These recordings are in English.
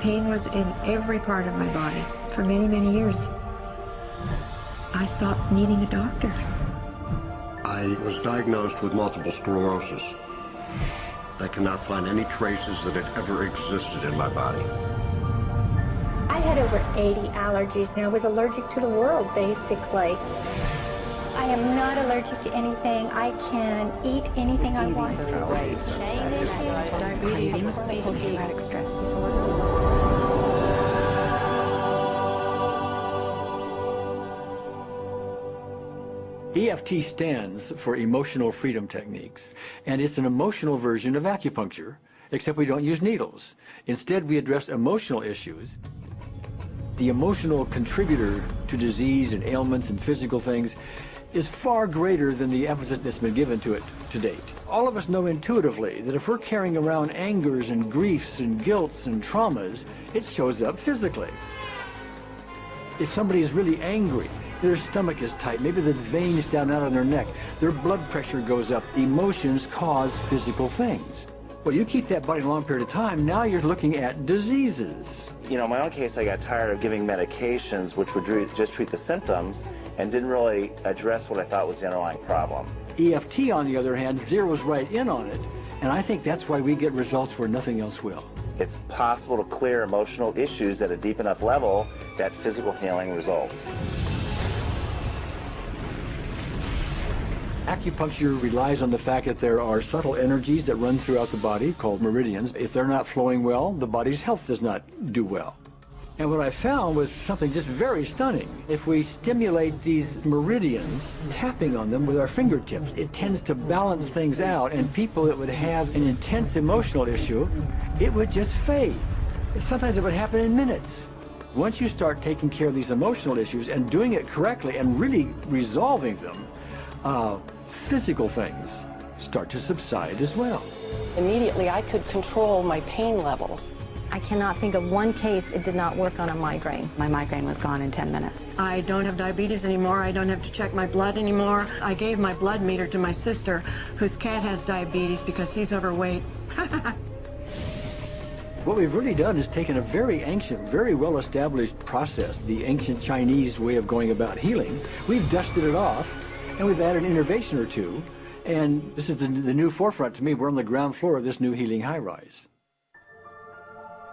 Pain was in every part of my body for many, many years. I stopped needing a doctor. I was diagnosed with multiple sclerosis. They cannot find any traces that it ever existed in my body. I had over 80 allergies and I was allergic to the world, basically. I am not allergic to anything. I can eat anything I want to. Diabetes, post-traumatic stress disorder. EFT stands for Emotional Freedom Techniques, and it's an emotional version of acupuncture, except we don't use needles. Instead, we address emotional issues. The emotional contributor to disease and ailments and physical things is far greater than the emphasis that's been given to it to date. All of us know intuitively that if we're carrying around angers and griefs and guilts and traumas, it shows up physically. If somebody is really angry, their stomach is tight, maybe the veins down out of their neck, their blood pressure goes up, emotions cause physical things. Well, you keep that body a long period of time, now you're looking at diseases. You know, in my own case, I got tired of giving medications which would just treat the symptoms and didn't really address what I thought was the underlying problem. EFT, on the other hand, zeroes right in on it, and I think that's why we get results where nothing else will. It's possible to clear emotional issues at a deep enough level that physical healing results. Acupuncture relies on the fact that there are subtle energies that run throughout the body called meridians. If they're not flowing well, the body's health does not do well. And what I found was something just very stunning. If we stimulate these meridians, tapping on them with our fingertips, it tends to balance things out, and people that would have an intense emotional issue, it would just fade. Sometimes it would happen in minutes. Once you start taking care of these emotional issues and doing it correctly and really resolving them, physical things start to subside as well. Immediately, I could control my pain levels. I cannot think of one case it did not work on a migraine. My migraine was gone in 10 minutes. I don't have diabetes anymore. I don't have to check my blood anymore. I gave my blood meter to my sister, whose cat has diabetes because he's overweight. What we've really done is taken a very ancient, very well-established process, the ancient Chinese way of going about healing. We've dusted it off, and we've added an innovation or two, and this is the new forefront to me. We're on the ground floor of this new healing high-rise.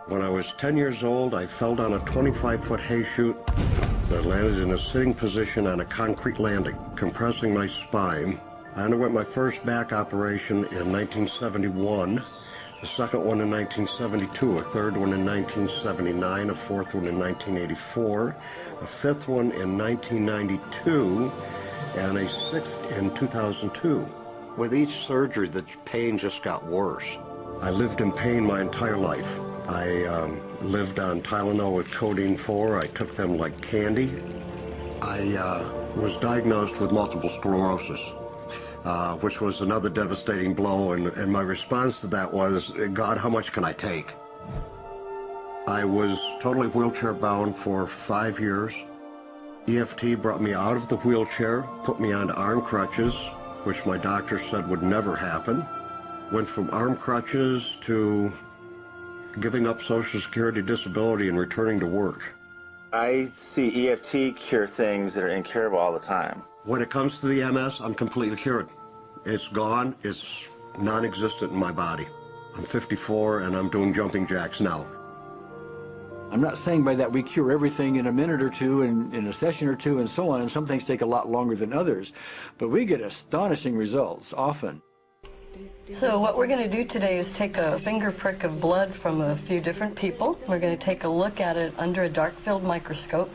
When I was 10 years old, I fell down a 25-foot hay chute that landed in a sitting position on a concrete landing, compressing my spine. I underwent my first back operation in 1971, the second one in 1972, a third one in 1979, a fourth one in 1984, a fifth one in 1992, and a sixth in 2002. With each surgery, the pain just got worse. I lived in pain my entire life. I lived on Tylenol with codeine 4. I took them like candy. I was diagnosed with multiple sclerosis, which was another devastating blow, and my response to that was, God, how much can I take? I was totally wheelchair bound for 5 years. EFT brought me out of the wheelchair, put me onto arm crutches, which my doctor said would never happen. Went from arm crutches to giving up Social Security disability and returning to work. I see EFT cure things that are incurable all the time. When it comes to the MS, I'm completely cured. It's gone, it's non-existent in my body. I'm 54 and I'm doing jumping jacks now. I'm not saying by that we cure everything in a minute or two, and in a session or two, and so on, and some things take a lot longer than others, but we get astonishing results often. So what we're going to do today is take a finger prick of blood from a few different people. We're going to take a look at it under a dark field microscope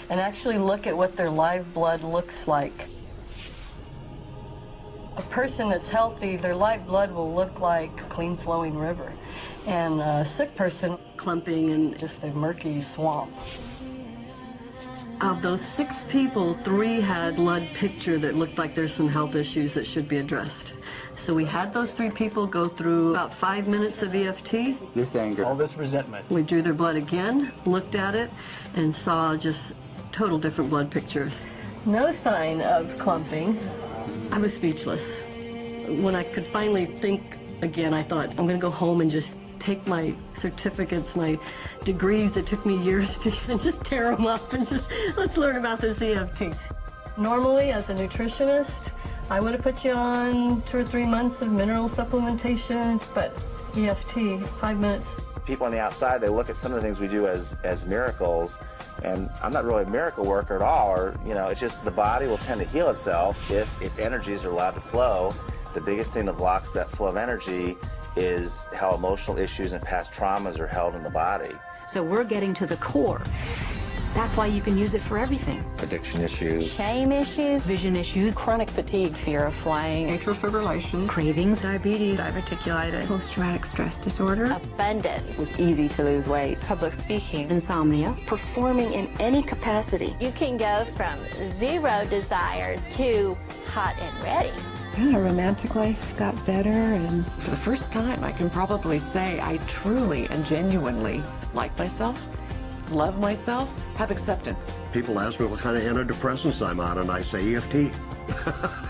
and actually look at what their live blood looks like. A person that's healthy, their live blood will look like a clean flowing river, and a sick person clumping in just a murky swamp. Of those 6 people, 3 had blood picture that looked like there's some health issues that should be addressed. So we had those 3 people go through about 5 minutes of EFT. This anger. All this resentment. We drew their blood again, looked at it, and saw just total different blood pictures. No sign of clumping. I was speechless. When I could finally think again, I thought, I'm going to go home and just take my certificates, my degrees that took me years to and just tear them up and just, let's learn about this EFT. Normally, as a nutritionist, I would have put you on 2 or 3 months of mineral supplementation, but EFT, 5 minutes. People on the outside, they look at some of the things we do as miracles, and I'm not really a miracle worker at all, or, you know, it's just the body will tend to heal itself if its energies are allowed to flow. The biggest thing that blocks that flow of energy is how emotional issues and past traumas are held in the body. So we're getting to the core. That's why you can use it for everything. Addiction issues. Shame issues. Vision issues. Chronic fatigue, fear of flying, Atrial fibrillation, Cravings. diabetes, diverticulitis, post-traumatic stress disorder, Abundance. it's easy to lose weight, Public speaking. Insomnia. performing in any capacity. You can go from zero desire to hot and ready. My romantic life got better, and for the first time, I can probably say I truly and genuinely like myself, love myself, have acceptance. People ask me what kind of antidepressants I'm on, and I say EFT.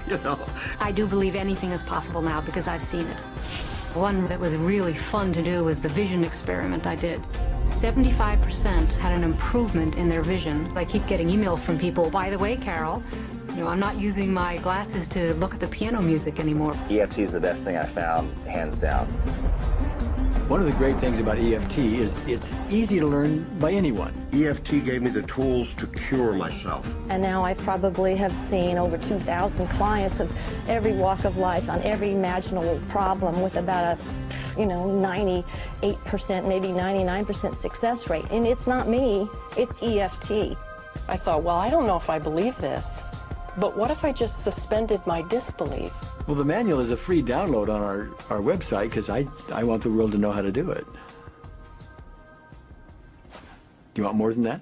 You know. I do believe anything is possible now because I've seen it. One that was really fun to do was the vision experiment I did. 75% had an improvement in their vision. I keep getting emails from people, by the way, Carol, you know, I'm not using my glasses to look at the piano music anymore. EFT is the best thing I found, hands down. One of the great things about EFT is it's easy to learn by anyone. EFT gave me the tools to cure myself. And now I probably have seen over 2,000 clients of every walk of life on every imaginable problem with about a, 98%, maybe 99% success rate. And it's not me, it's EFT. I thought, well, I don't know if I believe this, but what if I just suspended my disbelief? Well, the manual is a free download on our website because I want the world to know how to do it. Do you want more than that?